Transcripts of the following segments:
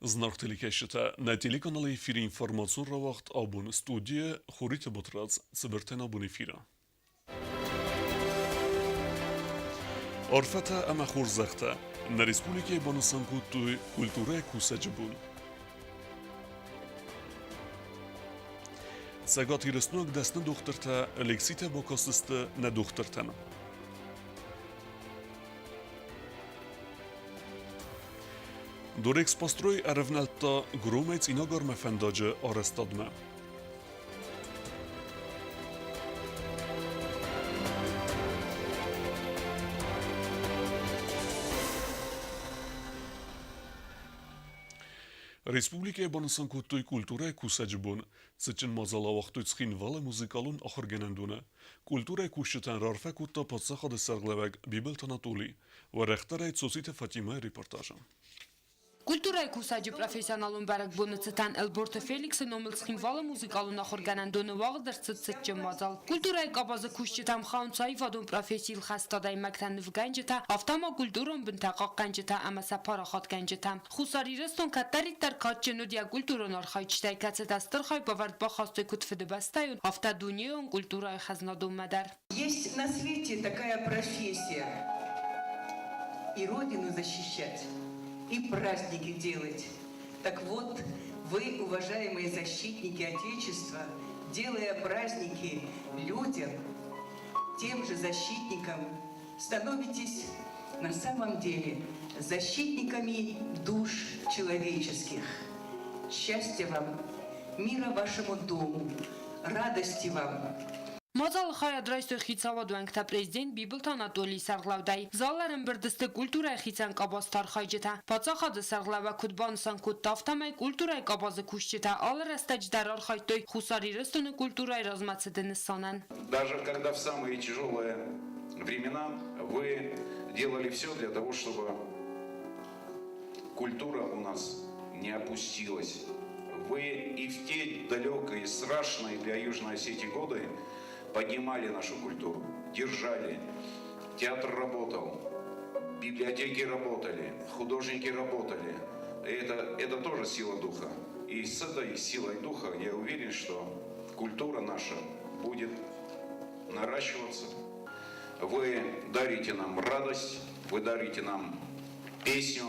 Знак телекешета на телеканале эфире информацион равахт абун студия хорите ботрац цибертен абун эфира. Орфата ама хорзахта на республике Бонусанкуту культура кусаджбун. Цагат ирснук дасна духтарта Алексита Бокосыста на духтартана. Дорекс построй аравналта громец иногор мафандаджа арастадма. Республика Бонусанкутуй культура кусаджбун, цичен мазала вахтуй цхинвала музыкалун ахоргенандуна. Культура кушчетан рарфа кутта подсахады сарглаваг Бибелт Анатолий, варахтарай цоците Фатима репортажа. Культура кусаджи профессионалун барак бонуцетан Элборто Феликс номел цхинвала музыкалун ахоргенандуна вагдер цицичен мазал. Культура кабазы кушчетам хаунцай вадун профессиил хастадай мактан в ганджета, автама культурон бинтаqa ганджета ама сапарахат ганджета. Хусари рестон каттариттар катчену дия культурон архайчтай кацетастыр хай бавард бахастой кутфеды бастайун, авта дунион культура хазнадун мадар. Есть на свете такая профессия и Родину защищать, и праздники делать. Так вот, вы, уважаемые защитники Отечества, делая праздники людям, тем же защитникам, становитесь на самом деле защитниками душ человеческих. Счастья вам, мира вашему дому, радости вам. Мазал хая драйстой хицавадуанкта президент Бибелт Анатолий Сарглавдай. Залларын бірдісті культура хицан қабастар хайжета. Пацахады Сарглава кудбансан кудтафтамай культура қабазы кушчета. Алыр астадждарар хайтой хусари рестуны культура размацедені санан. Даже когда в самые тяжелые времена вы делали все для того, чтобы культура у нас не опустилась. Вы и в те далекие, страшные для Южной Осетии годы поднимали нашу культуру, держали. Театр работал, библиотеки работали, художники работали. Это тоже сила духа. И с этой силой духа я уверен, что культура наша будет наращиваться. Вы дарите нам радость, вы дарите нам песню,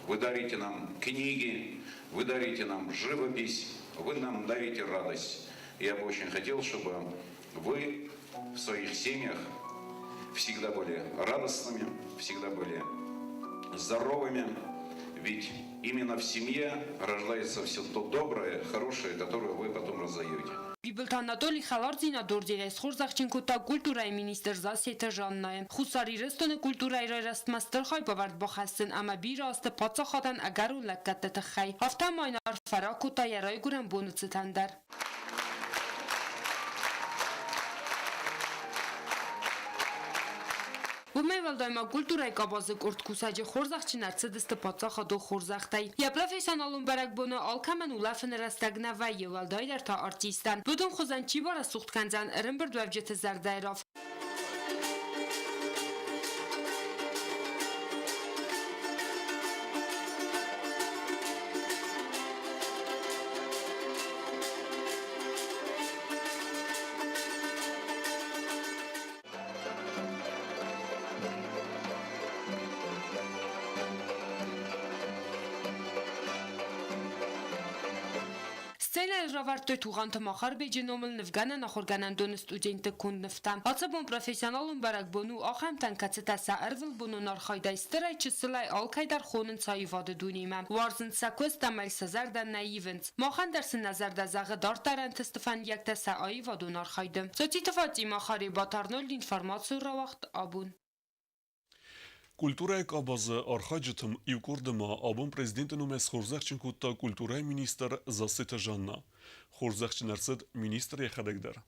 вы дарите нам книги, вы дарите нам живопись, вы нам дарите радость. Я бы очень хотел, чтобы вы в своих семьях всегда были радостными, всегда были здоровыми, ведь именно в семье рождается все то доброе, хорошее, которое вы потом раздаете. Бибелт Анатолий Халардзина дордирайс хорзахченкута культурай министр засета жанная. Хусари рестоны культурай растмастер хай бавард бахастын, ама бирасты пацахатан агару лаккатты хай. Автомайнар фаракута ярай гуран бонуцетандар. Вымевалдайма культурай кабазы курт кусаджи хорзахчинар цедисты пацахаду хорзахтай. Я профессионалун барак бону алкамен улафын растагна ва евалдайдар та артистан. Будун хузан чи бара сухт канзан рымбір дуавжеті зардайраф. Սցենա ժավարտոյ թուղանթը մախար բեջենոմլ նվգանը նախորգանանդոն ստուդենտը կունդ նվտամ։ Ացաբոն պրոֆեսիոնալուն բարակ բոնու ախամ տանկացետասա արվլ բոնուն արխայդայ ստրայ չսլայ ալքայդար խոնն ցայի վադը դունիմամ։ Վարզն սակոս տամայլ սազարդան նայիվնց։ Մախան դարսն նազարդազաղը դարտարան թստվան յակտասա այի վադուն արխայդը։ Ծոցի տվացի մախարի բատարնոլ ինֆորմացիու ռավախտ абун. Культура кабазы архаджитым юкордыма абун президентин умес хорзахченкутта культура министр засыта жанна. Хорзахченарсыд министр яхадагдар.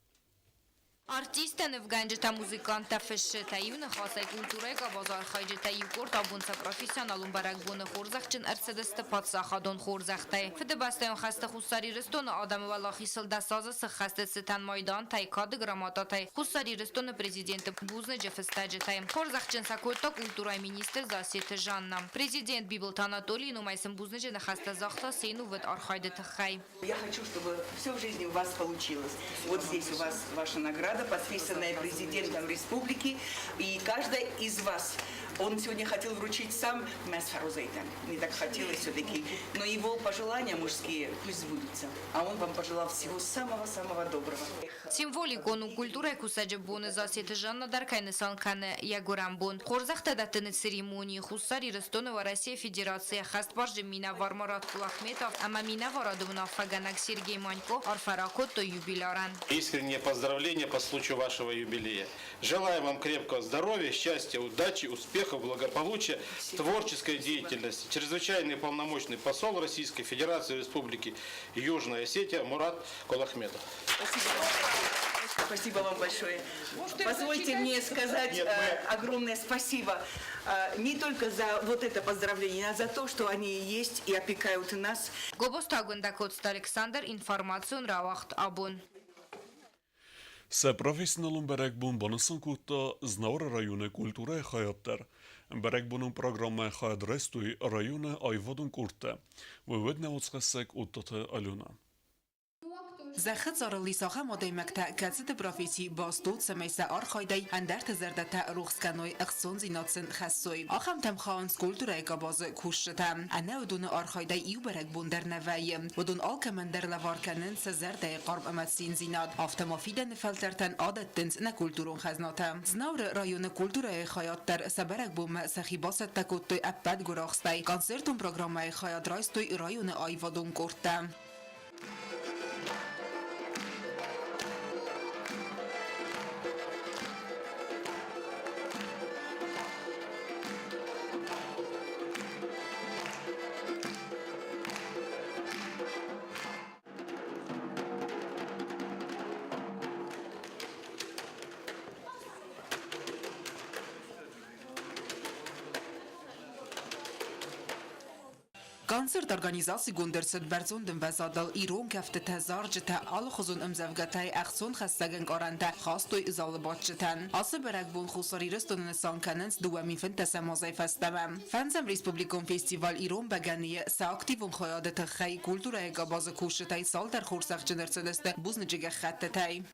Артистен в ганджета музыканта фешета юна хасай культурека базар хайджета юкорта бунца профессионалун барак буны хорзахчин арседесте падсахадон хорзахтай. Фиде бастайон хасте хусари рестон адам валахи сылдасазы сыхасте ситан майдан тай кады грамататай. Хусари рестон президент бузны джефестаджетай. Хорзахчин сакольта культура министр засеты Жанна. Президент Бибелт Анатолий нумайсен бузны джена хаста захта сейну вид архайде тахай. Я хочу, чтобы все в жизни у вас получилось. Вот здесь у вас ваша награда, подписанная президентом республики. И каждый из вас, он сегодня хотел вручить сам Месфарузейта. Не так хотелось все-таки. Но его пожелания мужские пусть сбудутся. А он вам пожелал всего самого-самого доброго. Символикону культуры кусаджи буны засеты Жанна даркайны санканы ягурам бун. Хорзахта датыны церемонии хусари Ростонова Россия Федерация хастбаржи Минавар Марат Кулахметов, ама Минавар Адумнов Фаганак Сергей Манько, Арфаракото юбиляран. Искреннее поздравление по случаю вашего юбилея. Желаю вам крепкого здоровья, счастья, удачи, успехов, благополучия, творческой деятельности. Чрезвычайный полномочный посол Российской Федерации Республики Южная Осетия Мурат Кулахметов. Спасибо вам большое. Позвольте мне сказать огромное спасибо не только за вот это поздравление, а за то, что они есть и опекают нас. Гобостагундакотст Александр, информацию Равахт Абун. Се профессионалун берекбун банысын кутта знавр районы культура хаяттар. Берекбунун программа хаят рестуй районы айвадун куртта. Выведне отсқасек уттаты алюна. زخت زارلی ساخه ماده مکتا کسد پروفیسی باستود سمیسه آرخایدی اندرت زردتا روخسکنوی اخسون زیناتسن خسوی آخم تم خانس کلتوره گاباز کوشتم انه ودون آرخایدی ایو برک بوندر نوی ودون آلکمن در لوارکنن سزرده قرب امتسین زیناد آفتمافیدن فلترتن عادت دنس نکلتورون خزناتا زنور رایون کلتوره خیات در سبرک بوم سخی باست تکوتوی اپد گراخستی کنسرتون پروگرامه خیات رایستوی رایون آیوادون کرده Концерт организации гундерсет берзунден вазадал ирон кафте тазарджта алхузун имзавгатай ахсон хастаген гаранта хастуй залбатчтан асы берагбун хусари рестонен санканенс дуами фентаса мазайфастам фанзам республикон фестиваль ирон багани са активун хаядет хай культура габаз куштай сал дар хурсах дженерцедесте бузнджига хаттатай.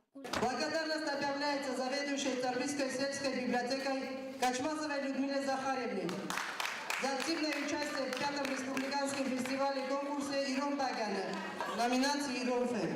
Благодарность объявляется заведующей Тарбийской сельской библиотекой Качмазовой Людмиле Захаревне за активное участие в 5-м республиканском фестивале конкурсе «Ирон Багане» в номинации «Ирон Фэм».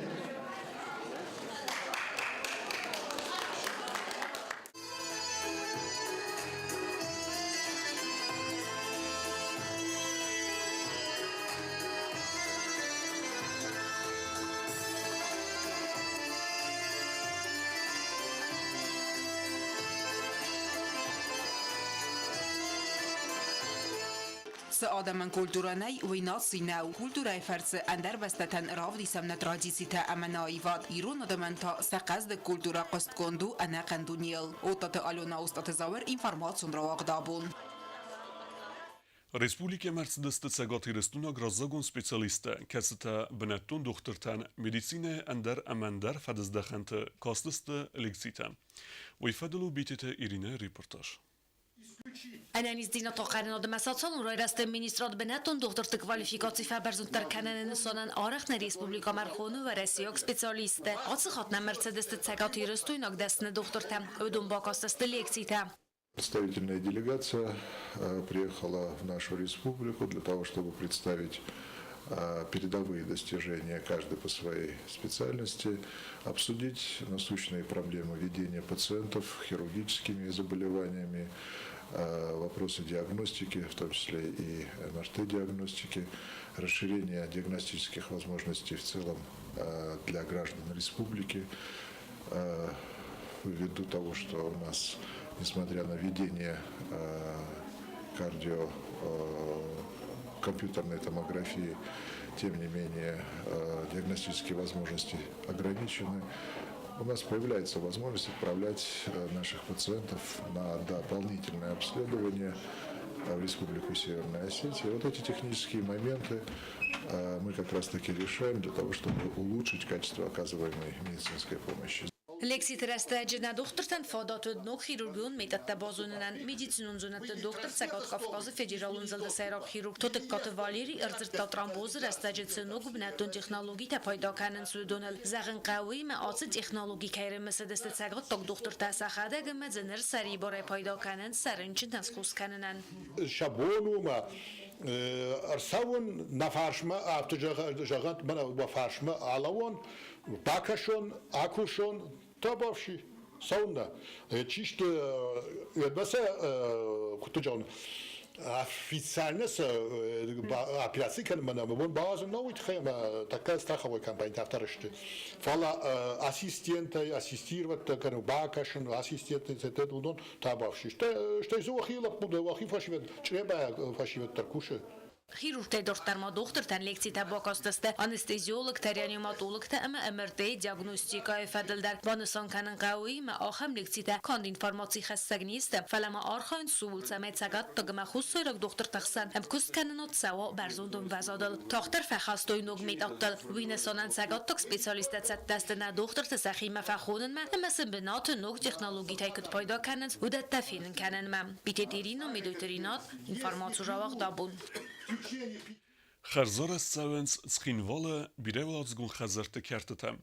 آدمان کلتورا نی و ناسی نو کلتورای فرس اندر بستن راودی سمن تراجیسی تا امنایی واد ایران آدمان تا سقزد کلتورا قصد کندو انا قندونیل او تا آلونا استاد زاور اینفرماسیون را واقدابون. Республика Мерцедесте цегати рестуна гразагон специалисте кесета бенеттон дохтыртан медицине эндер амендер фадыздаханте кастысты лекцита. Вайфаделу битете Ирине репортаж. Analiz dinat oqarinada masatsalun royrasda ministrat benetton doktorlik kvalifikatsiya faberzuntar kananen sonan araqna Respublika marxonu va Rossiya специалисты. Отцы хатна Мерседес цегати рестуйнак десне доктортам ödün bakastasты лекцита. Представительная делегация приехала в нашу республику для того, чтобы представить передовые достижения каждой по своей специальности, обсудить насущные проблемы ведения пациентов хирургическими заболеваниями, вопросы диагностики, в том числе и МРТ-диагностики, расширение диагностических возможностей в целом для граждан республики, ввиду того, что у нас, несмотря на введение компьютерной томографии, тем не менее диагностические возможности ограничены. у нас появляется возможность отправлять наших пациентов на дополнительное обследование в Республику Северная Осетия. Вот эти технические моменты мы как раз таки решаем для того, чтобы улучшить качество оказываемой медицинской помощи. Лексит растаджина доктортан фадатуд но хирургион метатта базунан медицинун зунат доктор Сакат Кавказы федералун залда сайрак хирург тотыккаты валери ырзырта тромбозы растаджицину губнатун технологии та пайда канын судонал загын қауи ма асы технологии кайрымысы десте Сакат ток доктор та сахада гымадзыныр сари барай пайда канын сарынчин тансхус канынан. Шабону ма ارساون نفرشمه جاغت من با فرشمه علوان باکشون آکوشون تا باشی سونده چیست مثلا کتو جان официально операции kan man aber bazı новый хем такая страховой компания тавтарышты фала ассистента ассистировать kan бакашын ассистенты это удон табавши что из ухила буде ухи фашивет треба фашивет таркуше Хирург доктор доктортан лекци табакастасты анестезиолог реаниматолог та ама МРТ диагностика фадылдар вансан канын қауи ма ахам лекцита канд информации хастагнист фалама архан сул самет сагат тагма хусойрак доктор тахсан ам куст канынот сава барзундун вазадал доктор фахастой ногмет аттал винасанан сагат так специалист цаттастна доктор тасахима фахунен ма амасан бинат ног технологии тайкут пайда канын удат тафинен канын ма битедирино медотеринат информацию равах дабун Харзар Савенс Схинвала Биревлацгун Хазарте Кертета.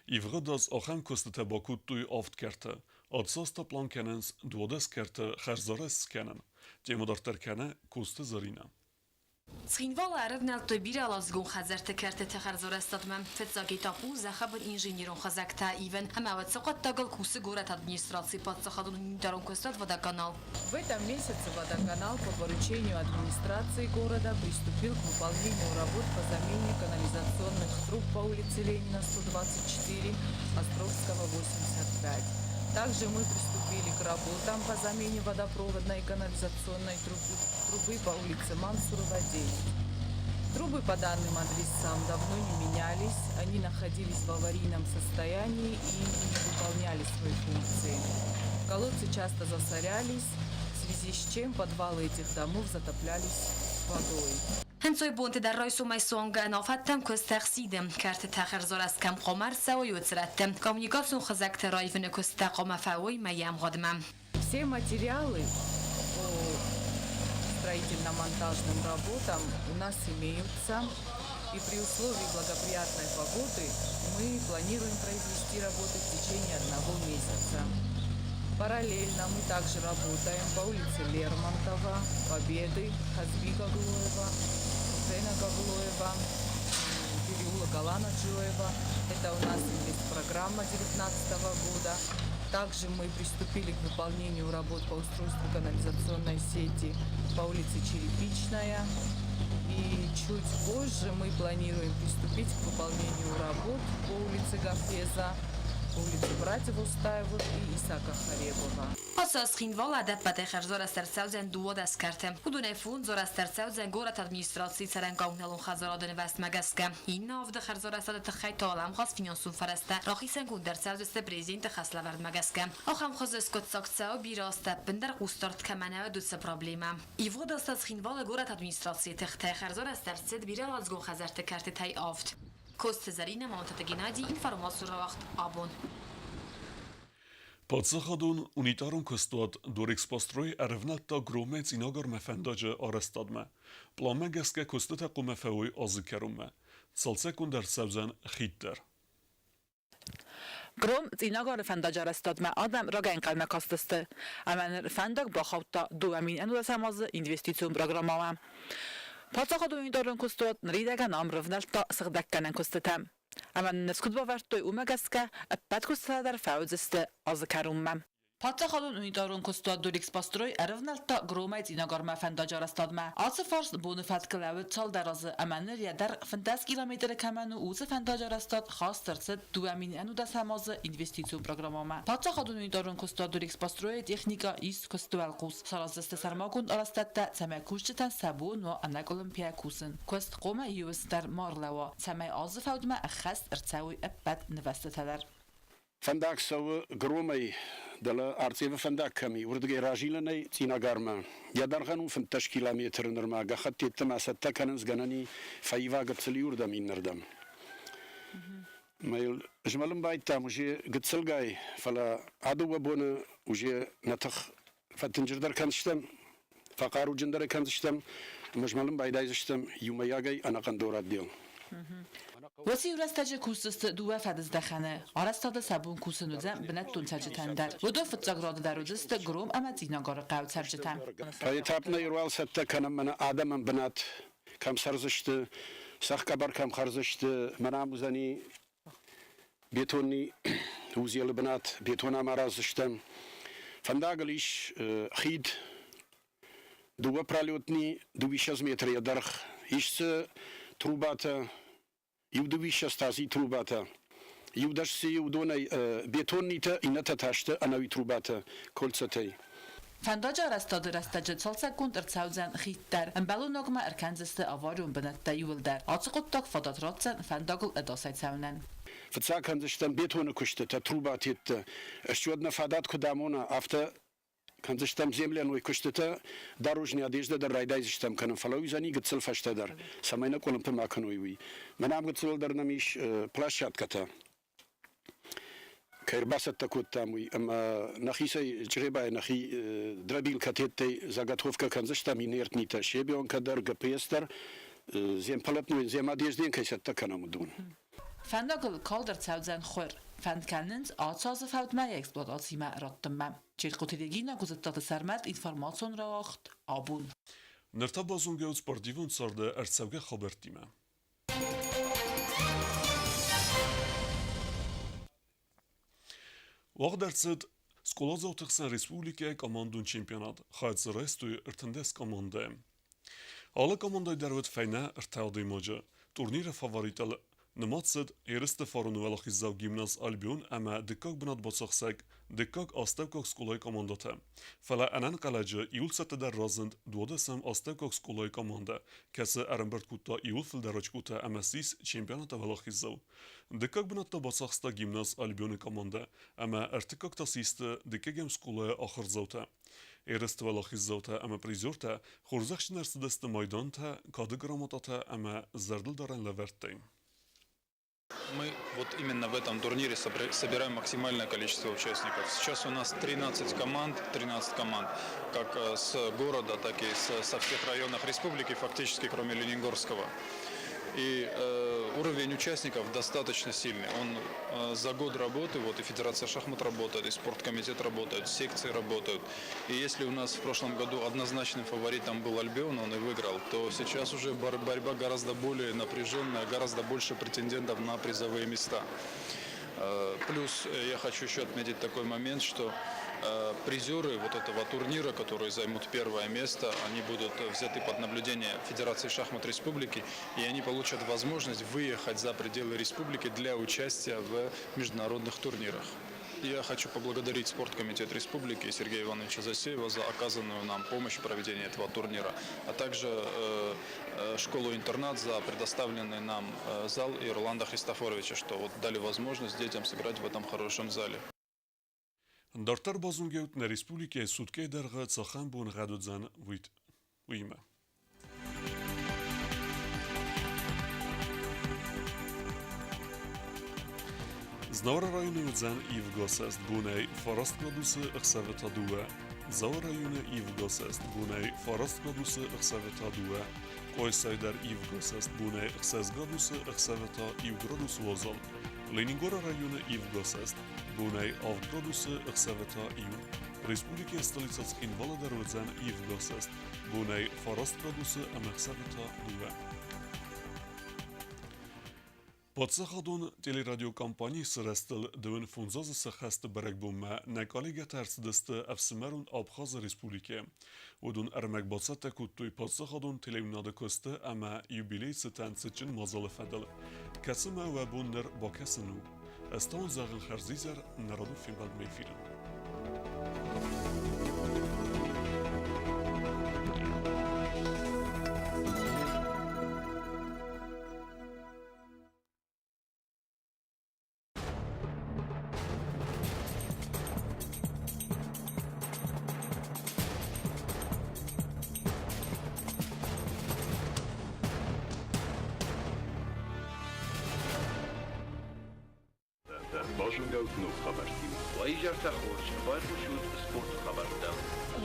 Ивгадаз Ахам Костета Бакуттуй Афт Керта. Адсаста План Кененс Дводес Керта Харзарес Кенен. Темудартер Кене Косте Зарина. Схинвал арывнал то биралазгун хазарты карты тахарзорастатмам фетзаги тапу захабын инженерон хазакта ивен хамават сокат тагал кусы город администрации подсахадун нитарон костат водоканал. В этом месяце водоканал по поручению администрации города приступил к выполнению работ по замене канализационных труб по улице Ленина 124, Островского 85. Также мы приступили к работам по замене водопроводной и канализационной трубы по улице Мансурова 9. Трубы по данным адресам давно не менялись, они находились в аварийном состоянии и не выполняли свои функции. Колодцы часто засорялись, в связи с чем подвалы этих домов затоплялись водой. هنسوی بونت در رای سومای سونگ نافتم کس تقصیدم کرد تخرزار از کم قمر سوی وترتم کامونیکاسیون خزکت رای ون کس تقام فوی میم قدمم. Все материалы по строительно-монтажным работам у нас имеются, и при условии благоприятной погоды мы планируем произвести работы в течение 1 месяца. Параллельно мы также работаем по улице Лермонтова, Победы, Хазби Гаглоева, Хусейна Гаглоева, переулок Алана Джоева. Это у нас инвестпрограмма 2019 года. Также мы приступили к выполнению работ по устройству канализационной сети по улице Черепичная. И чуть позже мы планируем приступить к выполнению работ по улице Гафеза, по улице Братьев Устаевых и Исака Харебова. اساس خینوال عدد بده خرزار از ترساوزن دو دست کرده. بدون فون زور از ترساوزن گورت ادمینستراسی سرنگام نلون خزارادن وست مگسکه. این نافده خرزار از تخیل تالم خاص فینانسون فرسته. راخی سنگون در ساوز است پرزیدنت خسله ورد مگسکه. آخام خاص اسکت ساکتسا و بیراسته بندر قوستارت کمنه و دوست پرابلمه. ایوود از خینوال گورت ادمینستراسی تخته خرزار از ترسد بیرال از گون خزارت کرده تای آفت. کوست زرین مانتت گنادی اینفرماسیون را وقت آبون. Պատսախադուն ունիտարուն կստուատ դորիքս պաստրոյ արևնատա գրոմեց ինագար մեֆենդաջը արաստադմը, պլամը գասկե կոստտա կումեֆեոյ ազիկերումը, ծալցեկուն դար սավզան խիттեր. Grom inagar fendajar estadma adam ragain kalme kasteste. Amen fendag baxavta duamin enu samazı investisyon programama. Patsaxadu unidarın kostot nridaga nam revnalta sığdakkanen kostetem. Amen neskudba vertoy umagaska appat kostadar fauzeste azkarumam. Patsaxadun unidarın kostot doriks pastroy arevnalta gromait inagar fendajar estadma. Atsı fars bunu fatklavet çaldarazı amenler yadar 50 kilometre kamenu uzı fendajar estad khas terset duamin enu da samazı investisyon programama. Patsaxadun unidarın kostot doriks pastroy texnika is kostual qus sarazeste sarmakun arastatta samakushtan sabun ve anak olimpiyakusin. Kost qoma yustar marlawa samay azı faudma khas irtsawi appat nivesteteler. فندق سو گرومی دل ارتیف فندق کمی ورد راجیلنی تینا گرما یا درغنو فن تشکیل متر نرما گختی تماسات کننز گننی فایوا قتلی وردم این نردم مایل جمالم باید تاموجی قتل جاي فلا عدو بونه وجي نتخ فتنجر در کنشتم فقارو جندر کنشتم مجمالم باید ایزشتم یوم یاگی انا قندورات دیو وسی ورستاج کوسست دو فدز دخنه آرستاد سبون کوسنوزم بنت دون سرجتندر و دو فتزاگراد درودست گروم اما زیناگار قاود سرجتم پای تابنا یروال سته کنم من آدمم بنات کم سرزشت سخ کبر کم خرزشت من آموزنی بیتونی وزیل بنات بیتونا مرازشتم فنداغلیش خید دو پرالوتنی 200 متر یادرخ ایش تروباتا يودويش استازي تروباتا يودش يودوني بيتونيتا إنتا تاشتا أنا ويتروباتا كولتساتي فنداج آرستاد رستاج سال سکند ارتساوزن خیتر انبالو نگما ارکنزست آوارون بنت یول در آتقود تاک فدات راتزن فنداگل اداسایت ساونن فتساكنزشتن بيتون كشتا تروباتيت اشتودنا فادات كدامونا افتا كنزشتم زملن ويكشتا داروجني одежда در райдайзштам канам фалоизани гцел фаштадар самайна колумпа макануи манам гцел дар намиш площадката كيرباسة تكوتامي أما نخيسي جريبا نخي درابيل كاتيتي زاغاتوفكا كنزشتا مينيرت نيتا شيبيون كدر جبيستر زين بلبنو زين ماديجدين كيستا كنامدون فنداگل کالدر ساوزن خور فند کننز آتساز فوت مای اکسپلواتاسی ما راتم چیرقوتیدگی نگوزتاد سرمت اینفرماسیون را وقت آبون نرتا بازونگه و سپاردیون سارده ارتسوگه خبرتیمه وقت درصد سکولا زوتخسن ریسپوبلیکه کاماندون چمپیونات خواهد زرستوی ارتندس کامانده حالا کامانده درود فینه ارتاودی موجه تورنیر فاوریتال نماتسد ایرست فارونوال خیزاو گیمناز آلبیون اما دکاک بنات باسخسک دکاک آستوکاک سکولای کامانداته فلا انان قلعه ایول سته در رازند دودسم آستوکاک سکولای کامانده کسی ارمبرد کوتا ایول فل دراج کوتا اما سیس چمپیونات والا خیزاو دکاک بنات باسخستا گیمناز آلبیون کامانده اما ارتکاک تاسیست دکاگم سکولای آخر زوته ایرست والا خیزاوته اما پریزورته خورزخش نرسدست مایدانته کاده گراماتاته اما زردل دارن لورتیم Мы вот именно в этом турнире собираем максимальное количество участников. Сейчас у нас 13 команд, как с города, так и со всех районов республики, фактически кроме Лениногорского. И уровень участников достаточно сильный. Он за год работы, вот и Федерация шахмат работает, и спорткомитет работает, секции работают. И если у нас в прошлом году однозначным фаворитом был Альбион, он и выиграл, то сейчас уже борьба гораздо более напряженная, гораздо больше претендентов на призовые места. Плюс я хочу еще отметить такой момент, что призеры вот этого турнира, которые займут первое место, они будут взяты под наблюдение Федерации шахмат республики, и они получат возможность выехать за пределы республики для участия в международных турнирах. Я хочу поблагодарить спорткомитет республики Сергея Ивановича Засеева за оказанную нам помощь в проведении этого турнира, а также школу-интернат за предоставленный нам зал и Роланда Христофоровича, что вот дали возможность детям сыграть в этом хорошем зале. Дартар базунгеут на республике сутке дерга цахан бун гадудзан виме. Знавра районы удзан Ивгосест буней фараст градусы ихсавета дуа. Заур районы Ивгосест буней фараст градусы ихсавета дуа. Койсайдар Ивгосест буней ихсаз градусы ихсавета Ив градус лозал. Лениногор районы Ивгосест буней Ав градусы ихсавета Ив. Республика столица Цхинвала дарудзан Ивгосест буней фараст градусы ихсавета дуа. Подсахадон телерадиокомпании срестил дवन фунзаз сахаст баракбума накалига тарсдыст афсимарун Абхаз республике. Удун армак бацата куттуй подсахадон телевинада косты ама юбилей сетан сечин мазал фадал. Касыма ва буннер бакасыну. Астан загын харзизар народу фимбад мейфирин.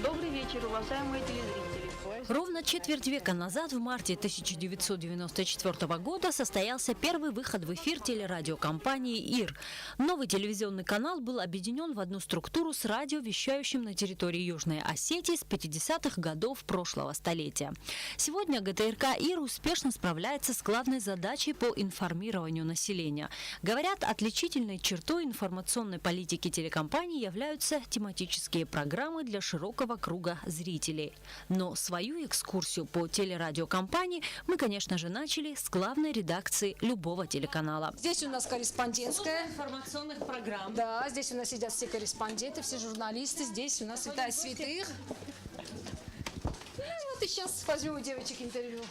Добрый вечер, уважаемые телезрители. Ровно четверть века назад, в марте 1994 года, состоялся первый выход в эфир телерадиокомпании «ИР». Новый телевизионный канал был объединен в одну структуру с радио, вещающим на территории Южной Осетии с 50-х годов прошлого столетия. Сегодня ГТРК «ИР» успешно справляется с главной задачей по информированию населения. Говорят, отличительной чертой информационной политики телекомпании являются тематические программы для широкого круга зрителей. Но свою экскурсию по телерадиокомпании мы, конечно же, начали с главной редакции любого телеканала. Здесь у нас корреспондентская. Информационных программ. Да, здесь у нас сидят все корреспонденты, все журналисты. Здесь у нас святая святых. Вот и сейчас возьмем у девочек интервью.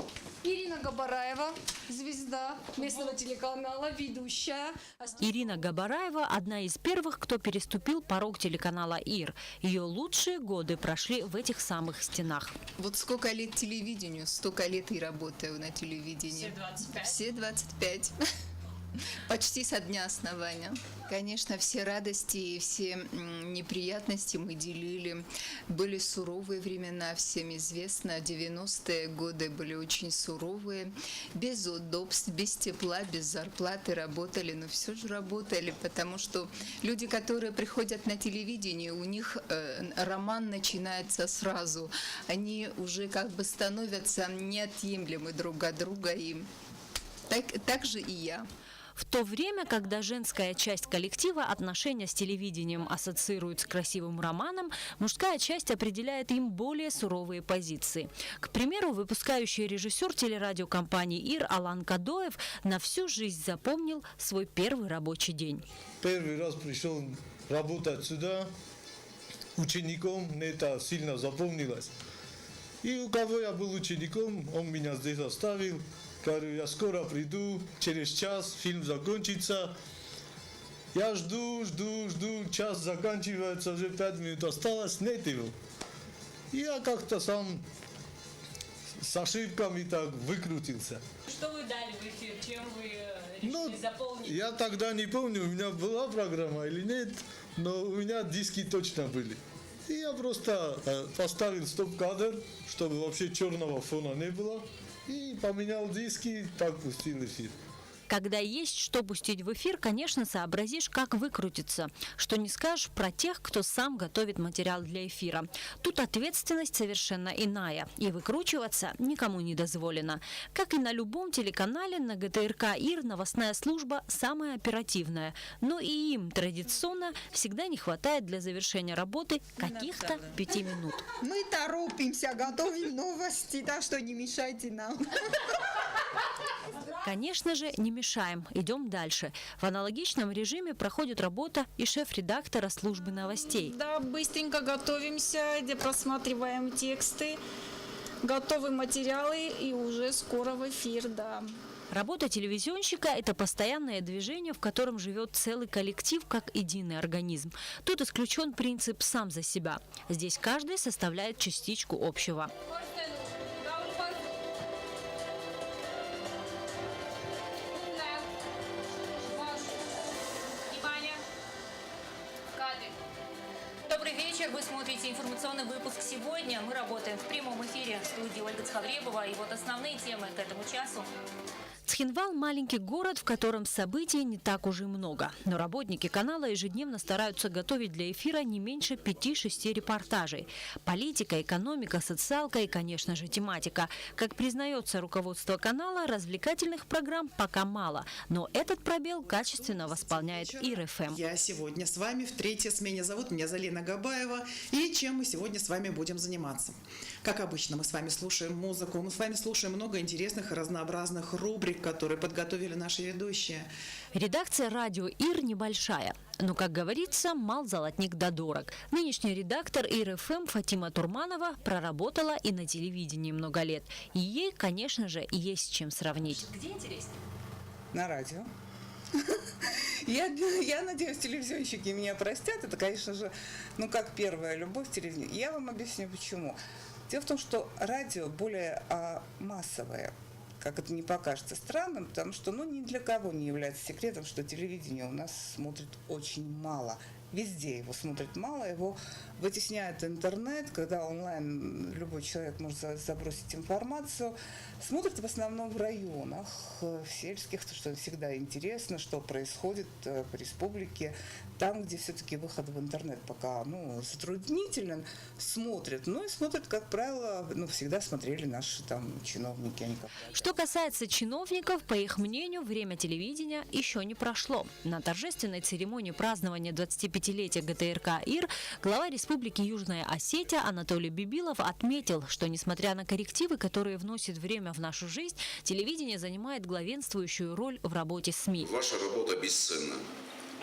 Ирина Габараева, звезда местного телеканала, ведущая. Ирина Габараева – одна из первых, кто переступил порог телеканала «ИР». Ее лучшие годы прошли в этих самых стенах. Вот сколько лет телевидению, столько лет и работаю на телевидении. Все 25. Почти со дня основания. Конечно, все радости и все неприятности мы делили. Были суровые времена, всем известно. 90-е годы были очень суровые. Без удобств, без тепла, без зарплаты работали. Но все же работали, потому что люди, которые приходят на телевидение, у них роман начинается сразу. Они уже как бы становятся неотъемлемы друг от друга. И так же и я. В то время, когда женская часть коллектива отношения с телевидением ассоциирует с красивым романом, мужская часть определяет им более суровые позиции. К примеру, выпускающий режиссер телерадиокомпании «ИР» Алан Кадоев на всю жизнь запомнил свой первый рабочий день. Первый раз пришел работать сюда учеником, мне это сильно запомнилось. И у кого я был учеником, он меня здесь оставил. Говорю, я скоро приду, через час фильм закончится. Я жду, час заканчивается, уже 5 минут осталось, нет его. И я как-то сам с ошибками так выкрутился. Что вы дали в эфир? Чем вы решили заполнить? Я тогда не помню, у меня была программа или нет, но у меня диски точно были. И я просто поставил стоп-кадр, чтобы вообще черного фона не было. И поменял диски, так пустил эфир. Когда есть что пустить в эфир, конечно, сообразишь, как выкрутиться. Что не скажешь про тех, кто сам готовит материал для эфира. Тут ответственность совершенно иная. И выкручиваться никому не дозволено. Как и на любом телеканале, на ГТРК «ИР» новостная служба самая оперативная. Но и им традиционно всегда не хватает для завершения работы каких-то 5 минут. Мы торопимся, готовим новости, так что не мешайте нам. Конечно же, не мешаем, идем дальше. В аналогичном режиме проходит работа и шеф-редактора службы новостей. Да, быстренько готовимся, где просматриваем тексты, готовы материалы и уже скоро в эфир, да. Работа телевизионщика – это постоянное движение, в котором живет целый коллектив, как единый организм. Тут исключен принцип «сам за себя». Здесь каждый составляет частичку общего. Добрый вечер, вы смотрите информационный выпуск «Сегодня». Мы работаем в прямом эфире в студии Ольга Цхавребова. И вот основные темы к этому часу. Цхинвал – маленький город, в котором событий не так уж и много. Но работники канала ежедневно стараются готовить для эфира не меньше 5-6 репортажей. Политика, экономика, социалка и, конечно же, тематика. Как признается руководство канала, развлекательных программ пока мало. Но этот пробел качественно восполняет ИР-ФМ. Я сегодня с вами в третьей смене. Зовут меня Залина Габаева. И чем мы сегодня с вами будем заниматься? Как обычно, мы с вами слушаем музыку, мы с вами слушаем много интересных и разнообразных рубрик, которые подготовили наши ведущие. Редакция радио «ИР» небольшая. Но, как говорится, мал золотник да дорог. Нынешний редактор ИР-ФМ Фатима Турманова проработала и на телевидении много лет. И ей, конечно же, есть с чем сравнить. Где интереснее? На радио. Я надеюсь, телевизионщики меня простят. Это, конечно же, как первая любовь телевидения. Я вам объясню, почему. Дело в том, что радио более массовое. как это не покажется странным, потому что ни для кого не является секретом, что телевидение у нас смотрит очень мало. Везде его смотрит мало, его вытесняет интернет, когда онлайн любой человек может забросить информацию. Смотрит в основном в районах, в сельских, что всегда интересно, что происходит в республике. Там, где все-таки выход в интернет пока затруднителен, смотрят. И смотрят, как правило, всегда смотрели наши чиновники. Что касается чиновников, по их мнению, время телевидения еще не прошло. На торжественной церемонии празднования 25-летия ГТРК ИР глава Республики Южная Осетия Анатолий Бибилов отметил, что несмотря на коррективы, которые вносит время в нашу жизнь, телевидение занимает главенствующую роль в работе СМИ. Ваша работа бесценна.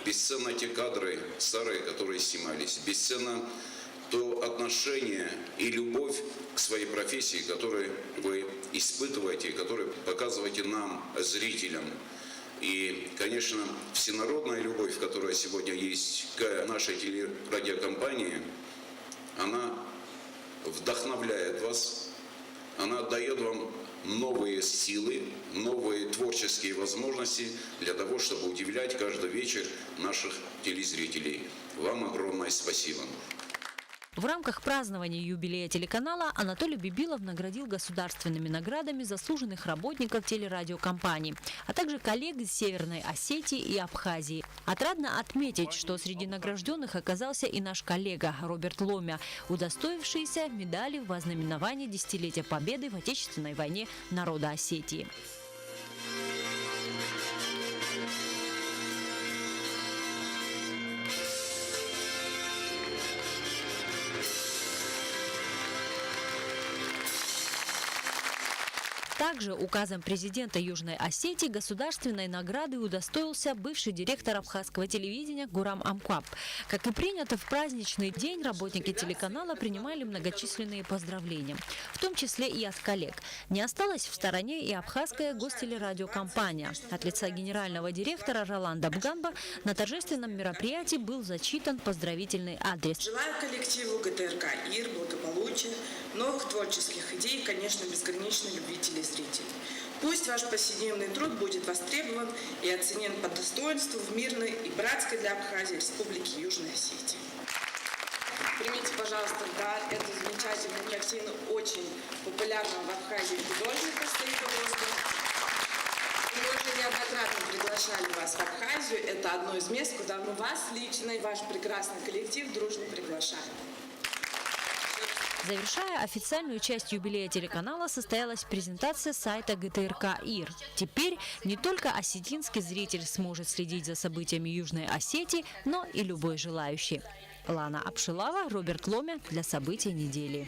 Бесценны те кадры старые, которые снимались. Бесценно то отношение и любовь к своей профессии, которую вы испытываете, которую показываете нам, зрителям. И, конечно, всенародная любовь, которая сегодня есть к нашей телерадиокомпании, она вдохновляет вас, она дает вам новые силы, новые творческие возможности для того, чтобы удивлять каждый вечер наших телезрителей. Вам огромное спасибо. В рамках празднования юбилея телеканала Анатолий Бибилов наградил государственными наградами заслуженных работников телерадиокомпаний, а также коллег из Северной Осетии и Абхазии. Отрадно отметить, что среди награжденных оказался и наш коллега Роберт Ломя, удостоившийся медали в ознаменовании десятилетия победы в Отечественной войне народа Осетии. Также указом президента Южной Осетии государственной награды удостоился бывший директор абхазского телевидения Гурам Амкваб. Как и принято, в праздничный день работники телеканала принимали многочисленные поздравления, в том числе и от коллег. Не осталась в стороне и абхазская гостелерадиокомпания. От лица генерального директора Роланда Бганба на торжественном мероприятии был зачитан поздравительный адрес. Желаю коллективу ГТРК ИР благополучия, новых творческих идей и, конечно, безграничной любви телезрителей. Пусть ваш повседневный труд будет востребован и оценен по достоинству в мирной и братской для Абхазии Республики Южной Осетии. Примите, пожалуйста, дар. Это замечательный картина очень популярного в Абхазии художника Стоика Возга. Мы уже неоднократно приглашали вас в Абхазию. Это одно из мест, куда мы вас лично и ваш прекрасный коллектив дружно приглашаем. Завершая официальную часть юбилея телеканала, состоялась презентация сайта ГТРК ИР. Теперь не только осетинский зритель сможет следить за событиями Южной Осетии, но и любой желающий. Лана Апшилава, Роберт Ломя для событий недели.